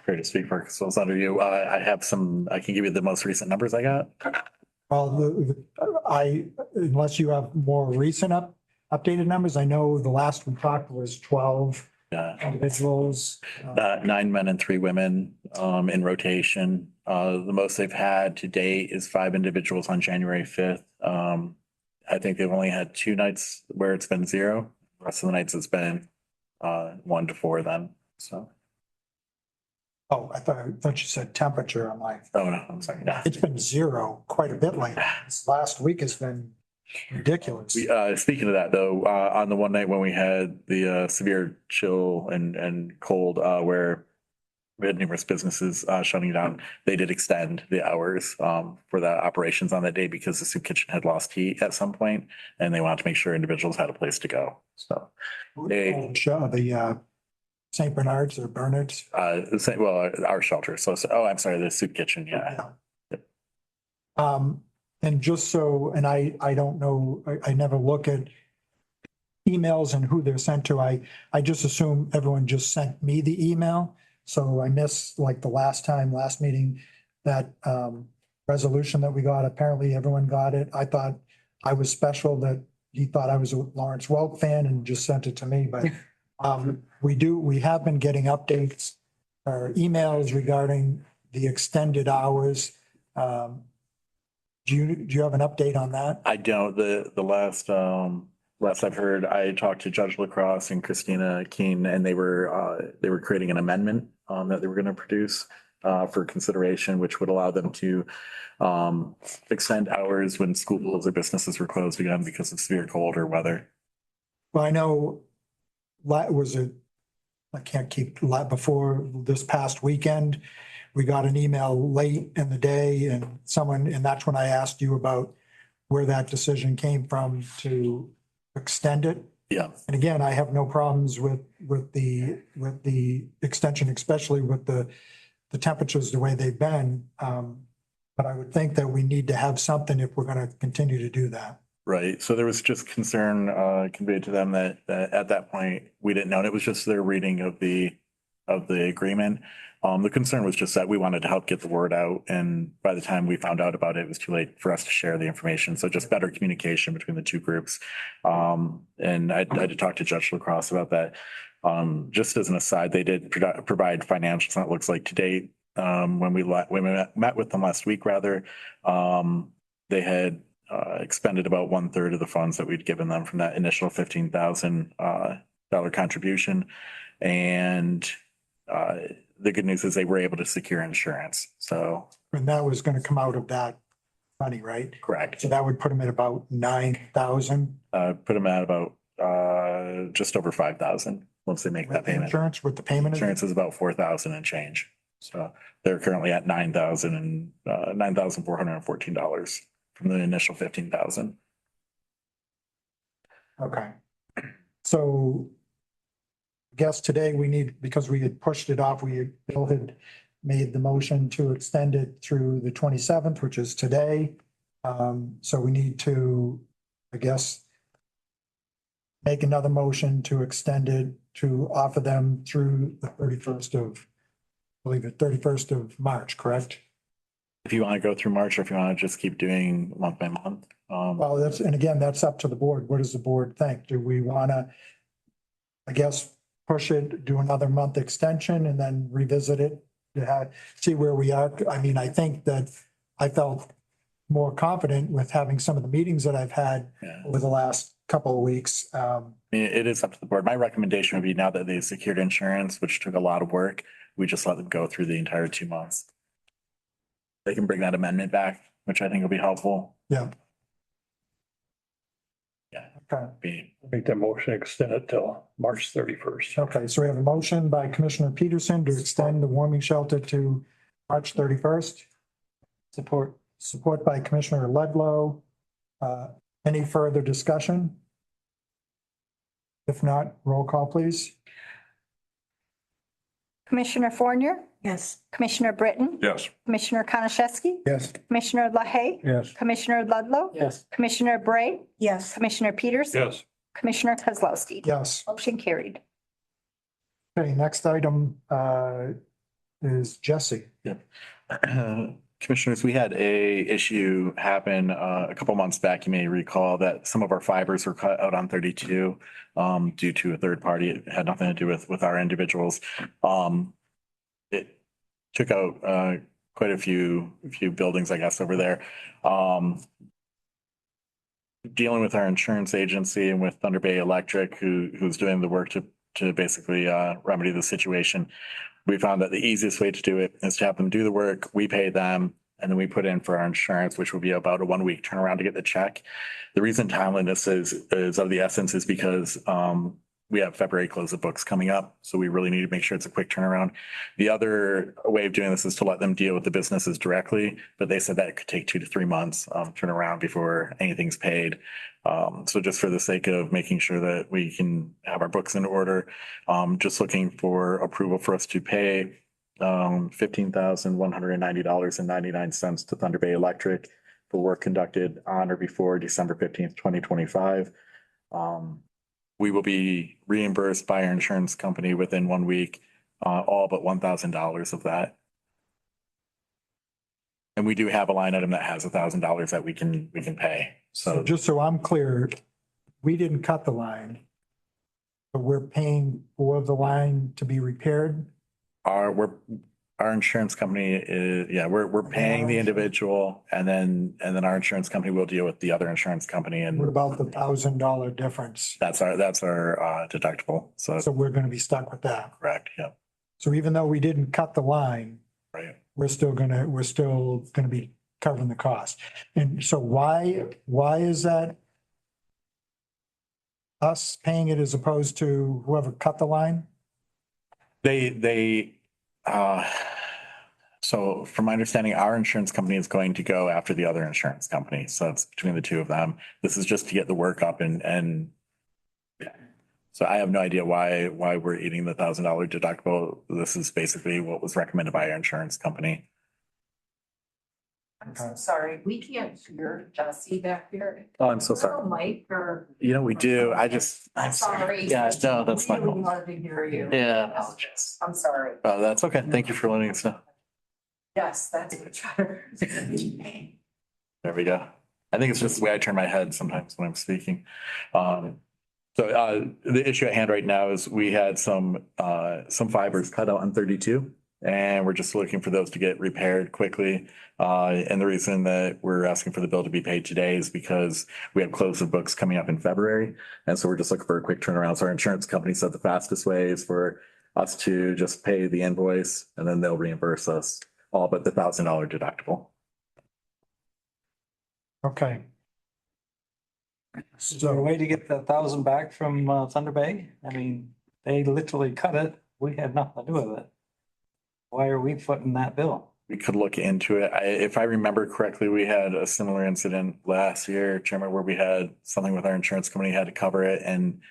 fair to speak for, so it's under you. I can give you the most recent numbers I got. Well, unless you have more recent updated numbers, I know the last we talked was 12 individuals. 9 men and 3 women in rotation. The most they've had to date is 5 individuals on January 5th. I think they've only had 2 nights where it's been 0. The rest of the nights it's been 1 to 4 then, so. Oh, I thought you said temperature. I'm like, Oh, no, I'm sorry. No. it's been 0 quite a bit lately. This last week has been ridiculous. Speaking of that though, on the one night when we had the severe chill and cold, where we had numerous businesses shutting down, they did extend the hours for the operations on that day because the soup kitchen had lost heat at some point and they wanted to make sure individuals had a place to go. So The St. Bernard's or Bernard's? Our shelter. So, I'm sorry, the soup kitchen, yeah. And just so, and I don't know, I never look at emails and who they're sent to. I just assume everyone just sent me the email. So I missed like the last meeting, that resolution that we got. Apparently everyone got it. I thought I was special that he thought I was a Lawrence Welk fan and just sent it to me, but we have been getting updates or emails regarding the extended hours. Do you have an update on that? I don't. The last I've heard, I talked to Judge LaCrosse and Christina Keene, and they were creating an amendment that they were going to produce for consideration, which would allow them to extend hours when schools or businesses were closed again because of severe cold or weather. Well, I know before this past weekend, we got an email late in the day and that's when I asked you about where that decision came from to extend it. Yeah. And again, I have no problems with the extension, especially with the temperatures the way they've been. But I would think that we need to have something if we're going to continue to do that. Right. So there was just concern conveyed to them that at that point, we didn't know. And it was just their reading of the agreement. The concern was just that we wanted to help get the word out. And by the time we found out about it, it was too late for us to share the information. So just better communication between the two groups. And I had to talk to Judge LaCrosse about that. Just as an aside, they did provide financials. And it looks like to date, when we met with them last week, rather, they had expended about 1/3 of the funds that we'd given them from that initial $15,000 contribution. And the good news is they were able to secure insurance. So. And that was going to come out of that money, right? Correct. So that would put them at about 9,000. Put them at about just over 5,000 once they make that payment. Insurance with the payment? Insurance is about 4,000 and change. So they're currently at $9,414 from the initial 15,000. Okay. So guess today we need, because we had pushed it off, Bill had made the motion to extend it through the 27th, which is today. So we need to, I guess, make another motion to extend it, to offer them through the 31st of, I believe it, 31st of March, correct? If you want to go through March or if you want to just keep doing month by month. Well, that's, and again, that's up to the board. What does the board think? Do we want to, I guess, push it, do another month extension and then revisit it to see where we are? I mean, I think that I felt more confident with having some of the meetings that I've had over the last couple of weeks. I mean, it is up to the board. My recommendation would be now that they've secured insurance, which took a lot of work, we just let them go through the entire 2 months. They can bring that amendment back, which I think will be helpful. Yeah. Yeah. Okay. Make that motion, extend it till March 31st. Okay, so we have a motion by Commissioner Peterson to extend the warming shelter to March 31st. Support by Commissioner Ledlow. Any further discussion? If not, roll call, please. Commissioner Fournier, Yes. Commissioner Britton, Yes. Commissioner Konashevsky, Yes. Commissioner LaHaye, Yes. Commissioner Ludlow, Yes. Commissioner Bray, Yes. Commissioner Peterson, Yes. Commissioner Kozlowski. Yes. Motion carried. Okay, next item is Jesse. Commissioners, we had a issue happen a couple months back. You may recall that some of our fibers were cut out on 32 due to a third party. It had nothing to do with our individuals. It took out quite a few buildings, I guess, over there. Dealing with our insurance agency and with Thunder Bay Electric, who's doing the work to basically remedy the situation. We found that the easiest way to do it is to have them do the work, we pay them, and then we put in for our insurance, which will be about a 1 week turnaround to get the check. The reason timeliness is of the essence is because we have February close of books coming up, so we really need to make sure it's a quick turnaround. The other way of doing this is to let them deal with the businesses directly, but they said that it could take 2 to 3 months turnaround before anything's paid. So just for the sake of making sure that we can have our books in order, just looking for approval for us to pay $15,190.99 to Thunder Bay Electric for work conducted on or before December 15th, 2025. We will be reimbursed by our insurance company within 1 week, all but $1,000 of that. And we do have a line item that has $1,000 that we can pay. So just so I'm clear, we didn't cut the line, but we're paying for the line to be repaired. Our insurance company is, we're paying the individual and then our insurance company will deal with the other insurance company. What And about the $1,000 difference? that's our deductible. So So we're going to be stuck with that. correct, yeah, So even though we didn't cut the line, right. we're still gonna be covering the cost. And so why is that us paying it as opposed to whoever cut the line? So from my understanding, our insurance company is going to go after the other insurance company. So it's between the two of them. This is just to get the work up and so I have no idea why we're eating the $1,000 deductible. This is basically what was recommended by our insurance company. I'm so sorry, we can't hear Jesse back here. Oh, I'm so sorry. Mike or? You know, we do. I'm Sorry. Yeah, no, that's Really fine. wanted to hear you. Yeah. I'm sorry. Oh, that's okay. Thank you for letting us know. Yes, that's much better. There we go. I think it's just the way I turn my head sometimes when I'm speaking. So the issue at hand right now is we had some fibers cut out on 32 and we're just looking for those to get repaired quickly. And the reason that we're asking for the bill to be paid today is because we have close of books coming up in February. And so we're just looking for a quick turnaround. So our insurance company said the fastest way is for us to just pay the invoice and then they'll reimburse us all but the $1,000 deductible. Okay. Is there a way to get the 1,000 back from Thunder Bay? I mean, they literally cut it. We had nothing to do with it. Why are we footing that bill? We could look into it. If I remember correctly, we had a similar incident last year, Chairman, where we had something with our insurance company had to cover it. And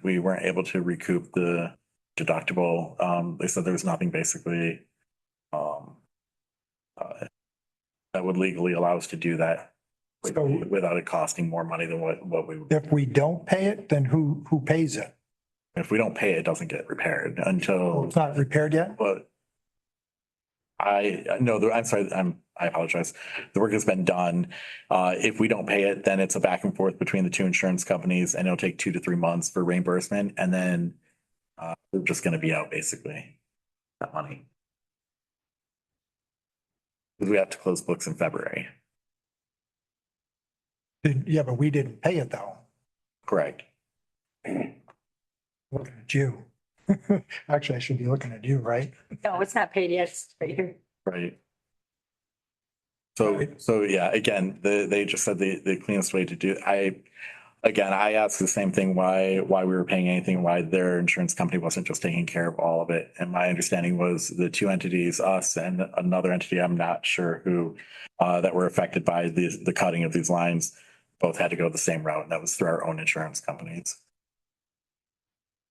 we weren't able to recoup the deductible. They said there was nothing basically that would legally allow us to do that without it costing more money than what we. If we don't pay it, then who pays it? If we don't pay it, it doesn't get repaired until. It's not repaired yet? But I'm sorry, I apologize. The work has been done. If we don't pay it, then it's a back and forth between the two insurance companies and it'll take 2 to 3 months for reimbursement. And then we're just gonna be out basically that money. Because we have to close books in February. Yeah, but we didn't pay it though. Correct. Looking at you. Actually, I should be looking at you, right? No, it's not paid yet. It's right here. Right. So yeah, again, they just said the cleanest way to do, I asked the same thing, why we were paying anything, why their insurance company wasn't just taking care of all of it. And my understanding was the two entities, us and another entity, I'm not sure who, that were affected by the cutting of these lines, both had to go the same route, and that was through our own insurance companies.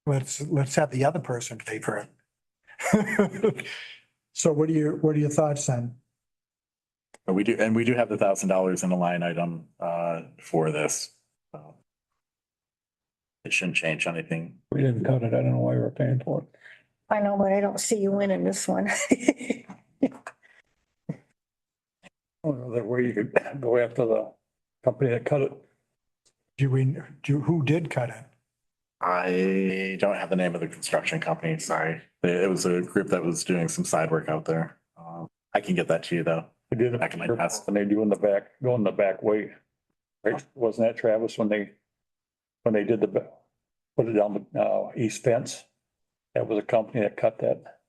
Let's have the other person pay for it. So what are your thoughts then? But we do have the $1,000 in a line item for this. So it shouldn't change anything. We didn't cut it. I don't know why we're paying for it. I know, but I don't see you winning this one. That way you could go after the company that cut it. Who did cut it? I don't have the name of the construction company, sorry. It was a group that was doing some side work out there. I can get that to you though. We did it back in my past. when they do in the back, go in the back way. Right? Wasn't that Travis when they did put it down the east fence? That was a company that cut that.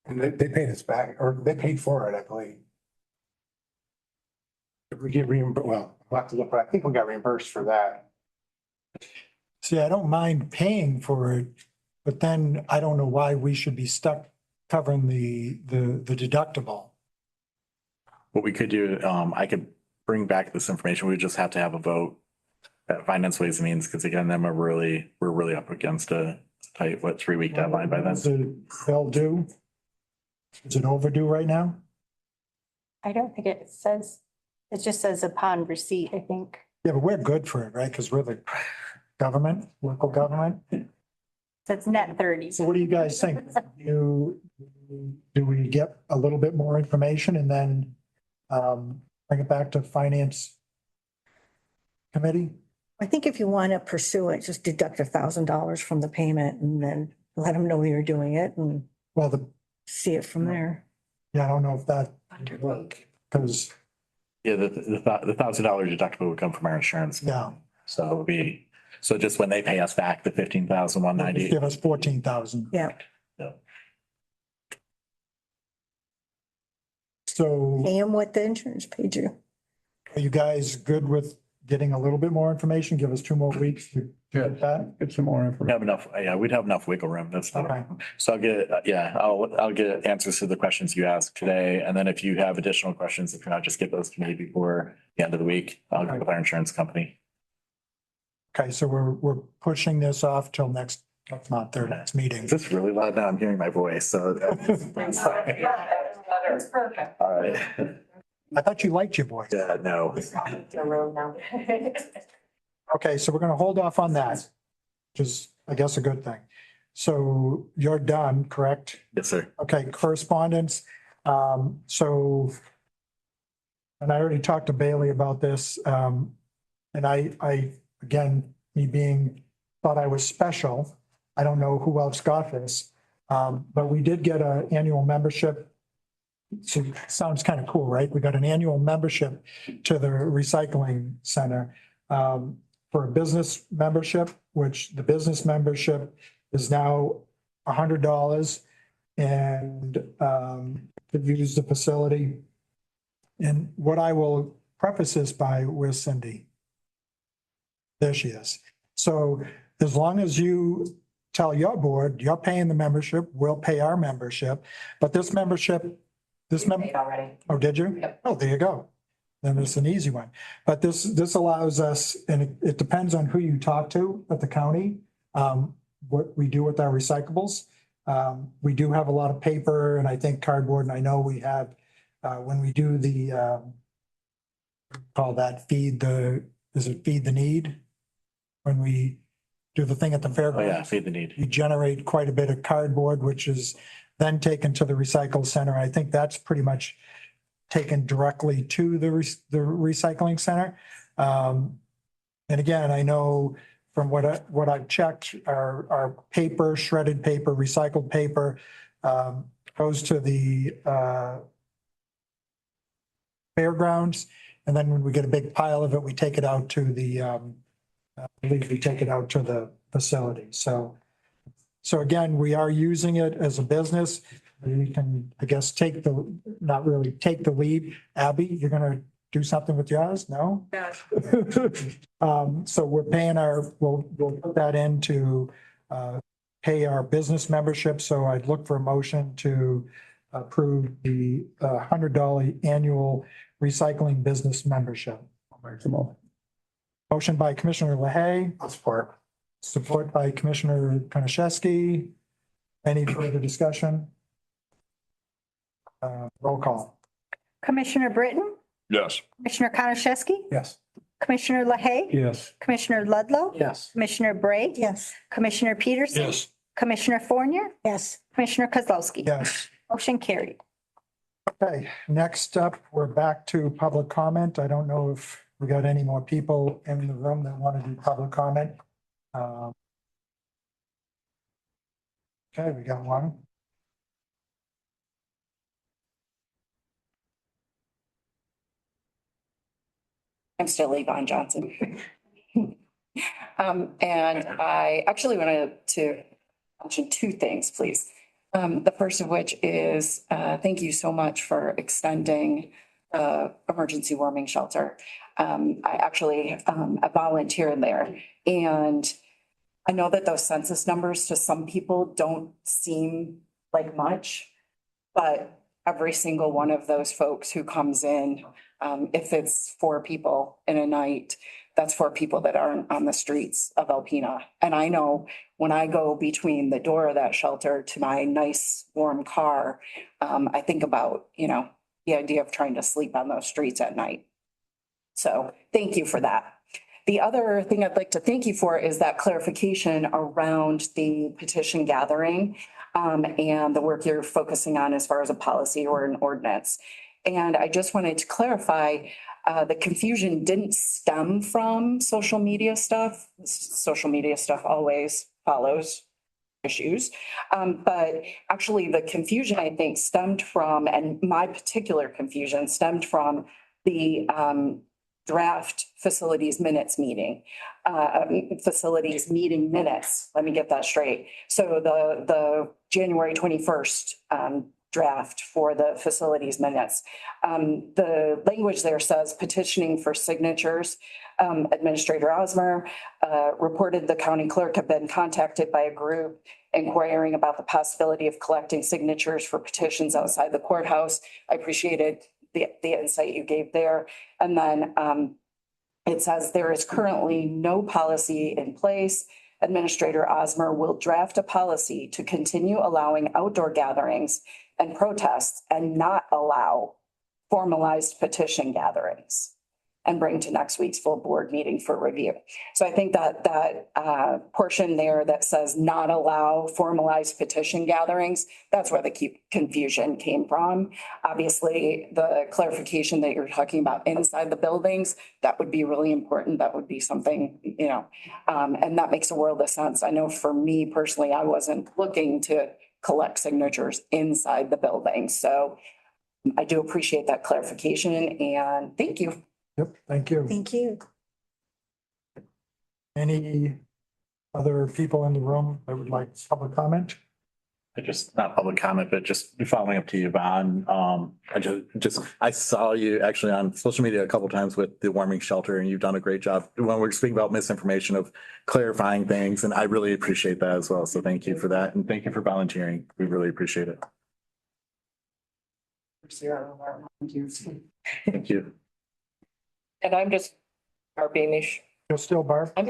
And they paid us back, or they paid for it, I believe. If we get reimbursed, well, we'll have to look, but I think we got reimbursed for that. See, I don't mind paying for it, but then I don't know why we should be stuck covering the deductible. What we could do, I could bring back this information. We would just have to have a vote at Finance Ways and Means, because again, we're really up against a tight, 3-week deadline by then. Is it bill due? Is it overdue right now? I don't think it says, it just says upon receipt, I think. Yeah, but we're good for it, right? Because we're the government, local government. So it's net 30. So what do you guys think? Do we get a little bit more information and then bring it back to Finance Committee? I think if you want to pursue it, just deduct $1,000 from the payment and then let them know you're doing it and see it from there. Yeah, I don't know if that would work, because. Yeah, the $1,000 deductible would come from our insurance. Yeah. So just when they pay us back the $15,190. Give us 14,000. Yeah. Yeah. So Pay them what the insurance paid you. are you guys good with getting a little bit more information? Give us 2 more weeks to get that? Get some more information. We'd have enough wiggle room. That's not. Okay. So I'll get answers to the questions you asked today. And then if you have additional questions, if you're not, just get those to me before the end of the week. I'll go with our insurance company. Okay, so we're pushing this off till next month, their next meeting. Is this really loud now? I'm hearing my voice, so. Sorry. It's perfect. All right. I thought you liked your voice. Yeah, no. The road now. Okay, so we're gonna hold off on that, which is, I guess, a good thing. So you're done, correct? Yes, sir. Okay, correspondence. So, and I already talked to Bailey about this. And I, again, thought I was special. I don't know who else got this. But we did get an annual membership. So sounds kind of cool, right? We got an annual membership to the recycling center for a business membership, which the business membership is now $100 and to use the facility. And what I will preface this by, where's Cindy? There she is. So as long as you tell your board, you're paying the membership, we'll pay our membership, but this membership. Paid already. Oh, did you? Yep. Oh, there you go. then it's an easy one. But this allows us, and it depends on who you talk to at the county, what we do with our recyclables. We do have a lot of paper and I think cardboard, and I know we have, when we do the, call that feed the need? When we do the thing at the fair. Oh, yeah, feed the need. We generate quite a bit of cardboard, which is then taken to the recycle center. I think that's pretty much taken directly to the recycling center. And again, I know from what I've checked, our paper, shredded paper, recycled paper, goes to the fairgrounds. And then when we get a big pile of it, we take it out to the, I believe we take it out to the facility. So again, we are using it as a business. We can, I guess, not really take the lead. Abby, you're gonna do something with yours? No? So we're paying we'll put that in to pay our business membership. So I'd look for a motion to approve the $100 annual recycling business membership. Motion by Commissioner LaHaye. I'll support. Support by Commissioner Konashevsky. Any further discussion? Roll call. Commissioner Britton, Yes. Commissioner Konashevsky, Yes. Commissioner LaHaye, Yes. Commissioner Ludlow, Yes. Commissioner Bray, Yes. Commissioner Peterson. Yes. Commissioner Fournier, Yes. Commissioner Kozlowski. Yes. Motion carried. Okay, next up, we're back to public comment. I don't know if we got any more people in the room that want to do public comment. Okay, we got one. I'm still Yvonne Johnson. And I actually wanted to mention two things, please. The first of which is, thank you so much for extending the emergency warming shelter. I actually, I volunteered there, and I know that those census numbers to some people don't seem like much, but every single one of those folks who comes in, if it's 4 people in a night, that's 4 people that aren't on the streets of Alpena. And I know when I go between the door of that shelter to my nice warm car, I think about, the idea of trying to sleep on those streets at night. So thank you for that. The other thing I'd like to thank you for is that clarification around the petition gathering and the work you're focusing on as far as a policy or an ordinance. And I just wanted to clarify, the confusion didn't stem from social media stuff. Social media stuff always follows issues. But actually the confusion, I think, stemmed from, and my particular confusion stemmed from the draft facilities minutes meeting, facilities meeting minutes. Let me get that straight. So the January 21st draft for the facilities minutes. The language there says petitioning for signatures. Administrator Osmer reported the county clerk had been contacted by a group inquiring about the possibility of collecting signatures for petitions outside the courthouse. I appreciated the insight you gave there. And then it says there is currently no policy in place. Administrator Osmer will draft a policy to continue allowing outdoor gatherings and protests and not allow formalized petition gatherings and bring to next week's full board meeting for review. So I think that portion there that says not allow formalized petition gatherings, that's where the confusion came from. Obviously, the clarification that you're talking about inside the buildings, that would be really important. That would be something, and that makes a world of sense. I know for me personally, I wasn't looking to collect signatures inside the building. So I do appreciate that clarification and thank you. Yep, thank you. Thank you. Any other people in the room that would like public comment? Not public comment, but just following up to you, Yvonne. I saw you actually on social media a couple of times with the warming shelter, and you've done a great job when we're speaking about misinformation of clarifying things. And I really appreciate that as well. So thank you for that. And thank you for volunteering. We really appreciate it. Thank you. And I'm just Barb Beamish. You're still Barb? I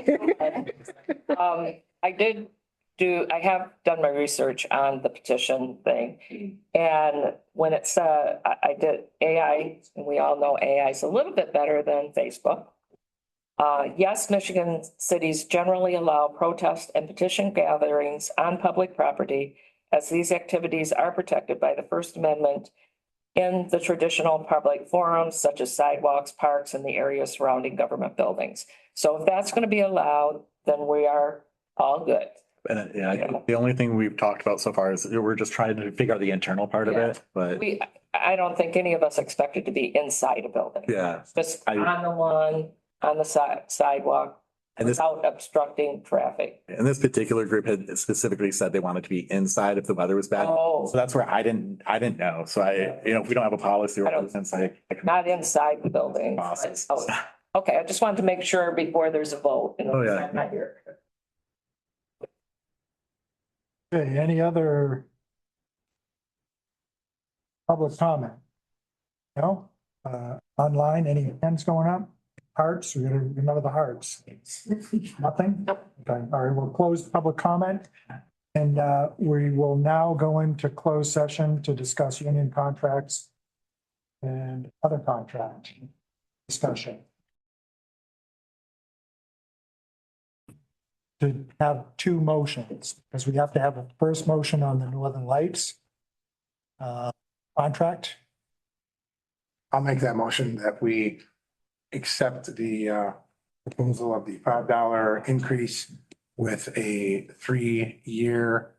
have done my research on the petition thing. And when it said, I did AI, and we all know AI is a little bit better than Facebook. Yes, Michigan cities generally allow protest and petition gatherings on public property, as these activities are protected by the First Amendment in the traditional public forums such as sidewalks, parks, and the areas surrounding government buildings. So if that's going to be allowed, then we are all good. And yeah, I think the only thing we've talked about so far is we're just trying to figure out the internal part of it, but I don't think any of us expected to be inside a building. yeah. Just on the lawn, on the sidewalk, without obstructing traffic. And this particular group had specifically said they wanted to be inside if the weather was bad. Oh. So that's where I didn't know. So if we don't have a policy or inside. Not inside the building. Process. Oh, okay, I just wanted to make sure before there's a vote. Oh, yeah. I'm not here. Okay, any other public comment? No? Online, any hands going up? Hearts, we gotta remember the hearts. Nothing? Okay, all right, we'll close public comment. And we will now go into closed session to discuss union contracts and other contract discussion. To have two motions, because we have to have a first motion on the Northern Lights contract. I'll make that motion that we accept the proposal of the $5 increase with a 3-year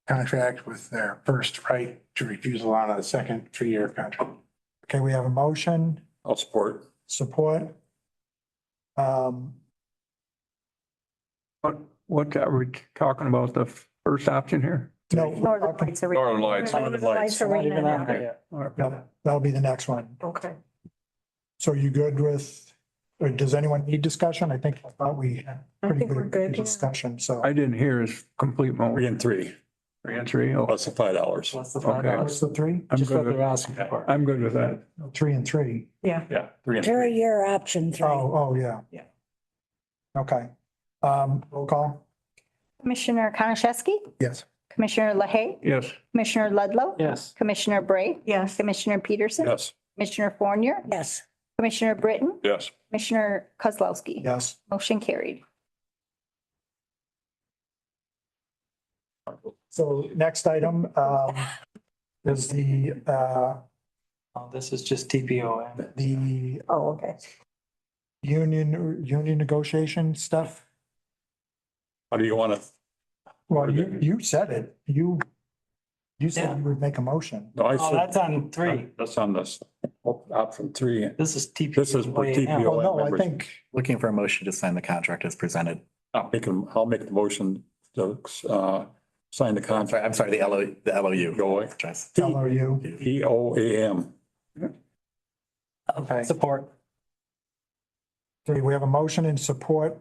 contract with their first right to refusal on a second 3-year contract. Okay, we have a motion. I'll support. Support. What are we talking about, the first option here? No. Northern Lights Arena. Northern Lights. Northern Lights Arena. No, that'll be the next one. Okay. So you good with, or does anyone need discussion? I thought we had I pretty think we're good, yeah. discussion, so. I didn't hear his complete motion. 3 and 3. 3 and 3. Oh, Plus the $5. What's the Okay. What's the three? I'm Just what good they're with, asking for. I'm good with that. 3 and 3. Yeah. Yeah, 3 and 3. Very year option 3. Oh, yeah. Yeah. Okay. Roll call? Commissioner Konashevsky, Yes. Commissioner LaHaye, Yes. Commissioner Ludlow. Yes. Commissioner Bray, Yes. Commissioner Peterson. Yes. Commissioner Fournier, Yes. Commissioner Britton, Yes. Commissioner Kozlowski. Yes. Motion carried. So next item is This is just TPOM. the Oh, okay. union negotiation stuff. How do you want to? Well, you said it. You said you would make a motion. No, I Oh, that's on 3. That's on this option 3. This is TPO. This is for TPO. Well, no, I think, Looking for a motion to sign the contract as presented. I'll make the motion to sign the contract. I'm sorry, the LOU. Go away. LOU. POAM. Okay. Support. So we have a motion in support.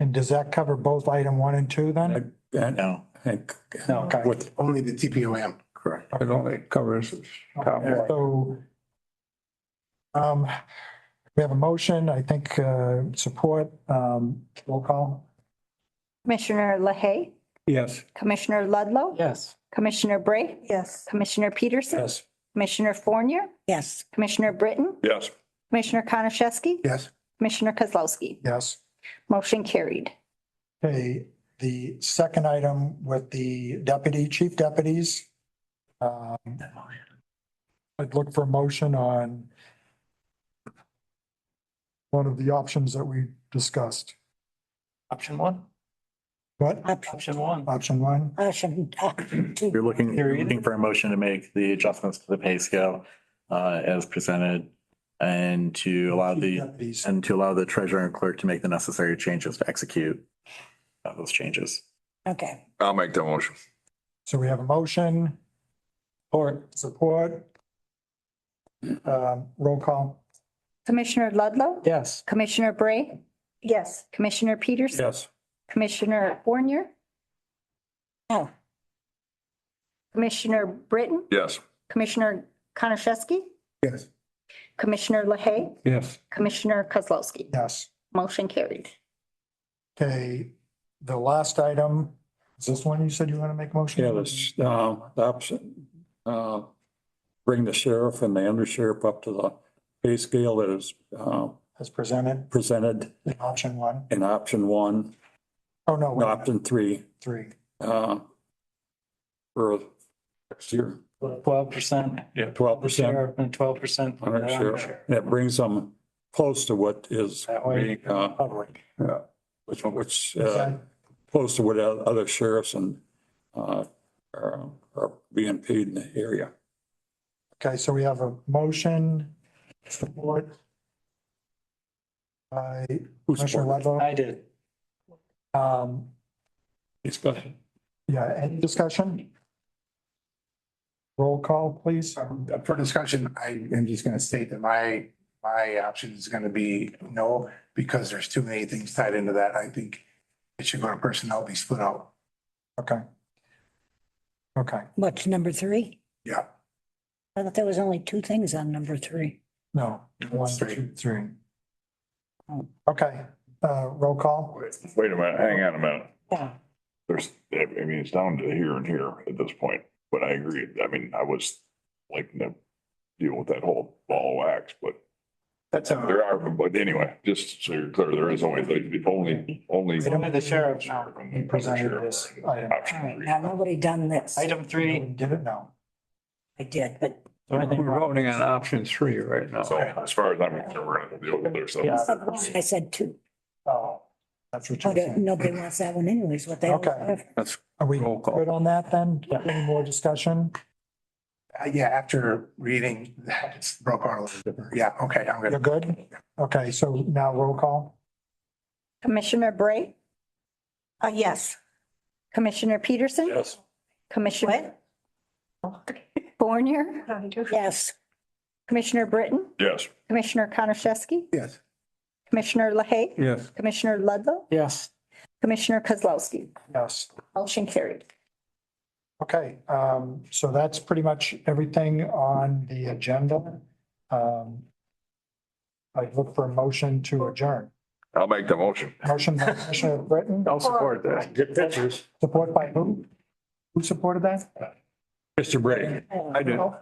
And does that cover both item 1 and 2 then? No. No, okay. With, Only the TPOM. Correct. it only covers top one. So we have a motion, I think, support, roll call. Commissioner LaHaye, Yes. Commissioner Ludlow. Yes. Commissioner Bray, Yes. Commissioner Peterson. Yes. Commissioner Fournier, Yes. Commissioner Britton, Yes. Commissioner Konashevsky, Yes. Commissioner Kozlowski. Yes. Motion carried. Okay, the second item with the chief deputies. I'd look for a motion on one of the options that we discussed. Option 1. What? Option 1. Option 1? Option 2. You're looking for a motion to make the adjustments to the pay scale as presented and to allow the treasurer and clerk to make the necessary changes to execute those changes. Okay. I'll make that motion. So we have a motion. Support. Roll call. Commissioner Ludlow. Yes. Commissioner Bray, Yes. Commissioner Peterson. Yes. Commissioner Fournier, Oh. Commissioner Britton, Yes. Commissioner Konashevsky, Yes. Commissioner LaHaye, Yes. Commissioner Kozlowski. Yes. Motion carried. Okay, the last item, is this one you said you want to make a motion? Yeah, this, the option, bring the sheriff and the undersheriff up to the pay scale that is, As presented, presented in option one. in option one, Oh, no, wait, option three, three. for next year, 12%. yeah, 12%. And 12%. for the Undersheriff. That brings them close to what is That way, being, Public. yeah, which, Is that- close to what other sheriffs and, are being paid in the area. Okay, so we have a motion, support by Who Commissioner supported? Ludlow. I did. Discussion. Yeah, any discussion? Roll call, please. For discussion, I am just gonna state that my option is gonna be no, because there's too many things tied into that. I think it should go to personnel, be split out. Okay. Okay, What's number three? Yeah. I thought there was only two things on number three. no, one, two, three. Okay, roll call. Wait a minute, hang on a minute. Yeah. There's, I mean, it's down to here and here at this point, but I agree. I mean, I was like, to deal with that whole ball of wax, but That's there are, but anyway, just so you're clear, there is only Only the sheriff now Presented this item. Option three. Now, nobody done this. Item 3. Did it? No. I did, but We're voting on option three right now. So as far as I'm concerned, we're gonna deal with this. Yeah. I said two. Oh, that's what you're But saying. nobody wants that one anyways, what they. Okay. That's Are we roll call. good on that then? Any more discussion? Yeah, after reading that, it's broke out a little bit. Yeah, okay, I'm You're good. good? Okay, so now roll call. Commissioner Bray, Yes. Commissioner Peterson, Yes. Commissioner Fournier, Yes. Commissioner Britton, Yes. Commissioner Konashevsky, Yes. Commissioner LaHaye, Yes. Commissioner Ludlow, Yes. Commissioner Kozlowski. Yes. Motion carried. Okay, so that's pretty much everything on the agenda. I look for a motion to adjourn. I'll make the motion. Motion by Commissioner Britton. I'll support that. Get pictures. Support by who? Who supported that? Mr. Bray. I do.